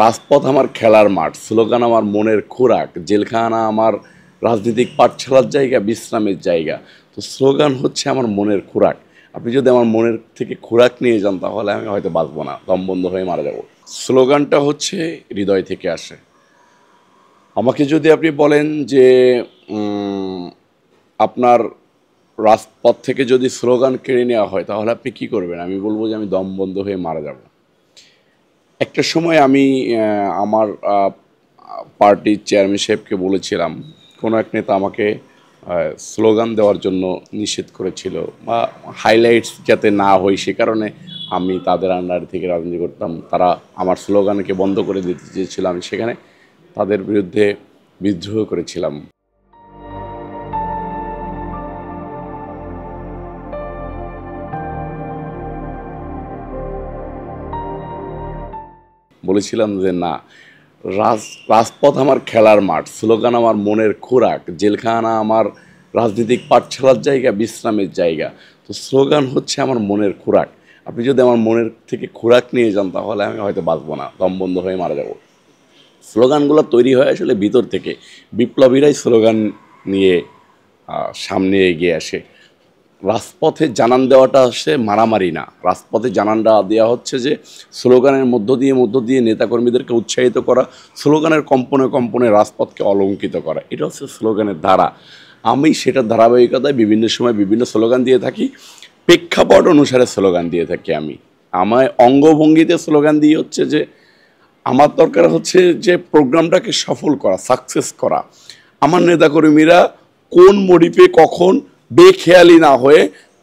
রাজপথ আমার খেলার মাঠ, স্লোগান আমার মনের খোরাক, জেলখানা আমার রাজনৈতিক পাঠশালার জায়গা, বিশ্রামের জায়গা। তো স্লোগান হচ্ছে আমার মনের খোরাক। আপনি যদি আমার মনের থেকে খোরাক নিয়ে যান তাহলে আমি হয়তো বাঁচবো না, দম বন্ধ হয়ে মারা যাব। স্লোগানটা হচ্ছে হৃদয় থেকে আসে। আমাকে যদি আপনি বলেন যে আপনার রাজপথ থেকে যদি স্লোগান কেড়ে নেওয়া হয় তাহলে আপনি কি করবেন, আমি বলবো যে আমি দম বন্ধ হয়ে মারা যাব। একটা সময় আমি আমার পার্টির চেয়ারম্যান সাহেবকে বলেছিলাম, কোনো এক নেতা আমাকে স্লোগান দেওয়ার জন্য নিষেধ করেছিল বা হাইলাইটস যাতে না হয় সে কারণে আমি তাদের আন্ডার থেকে রাজনীতি করতাম। তারা আমার স্লোগানকে বন্ধ করে দিতে চেয়েছিল, আমি সেখানে তাদের বিরুদ্ধে বিদ্রোহ করেছিলাম। বলেছিলাম যে না, রাজপথ আমার খেলার মাঠ, স্লোগান আমার মনের খোরাক, জেলখানা আমার রাজনৈতিক পাঠশালার জায়গা, বিশ্রামের জায়গা। তো স্লোগান হচ্ছে আমার মনের খোরাক। আপনি যদি আমার মনের থেকে খোরাক নিয়ে যান তাহলে আমি হয়তো বাঁচবো না, দম বন্ধ হয়ে মারা যাব। স্লোগানগুলো তৈরি হয় আসলে ভিতর থেকে। বিপ্লবীরাই স্লোগান নিয়ে সামনে এগিয়ে আসে। রাজপথে জানান দেওয়াটা হচ্ছে মারামারি না, রাজপথে জানানটা দেওয়া হচ্ছে যে স্লোগানের মধ্য দিয়ে নেতাকর্মীদেরকে উৎসাহিত করা, স্লোগানের কম্পনে কম্পনে রাজপথকে অলঙ্কিত করা, এটা হচ্ছে স্লোগানের ধারা। আমি সেটার ধারাবাহিকতায় বিভিন্ন সময় বিভিন্ন স্লোগান দিয়ে থাকি, প্রেক্ষাপট অনুসারে স্লোগান দিয়ে থাকি। আমায় অঙ্গভঙ্গিতে স্লোগান দিয়ে হচ্ছে যে আমার দরকার হচ্ছে যে প্রোগ্রামটাকে সফল করা, সাকসেস করা। আমার নেতাকর্মীরা কোন মডিফে কখন বেখেয়ালি না হয়ে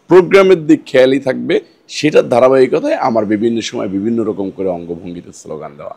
প্রোগ্রামের দিক খেয়ালি থাকবে, সেটার ধারাবাহিকতায় আমার বিভিন্ন সময় বিভিন্ন রকম করে অঙ্গভঙ্গিতে স্লোগান দেওয়া।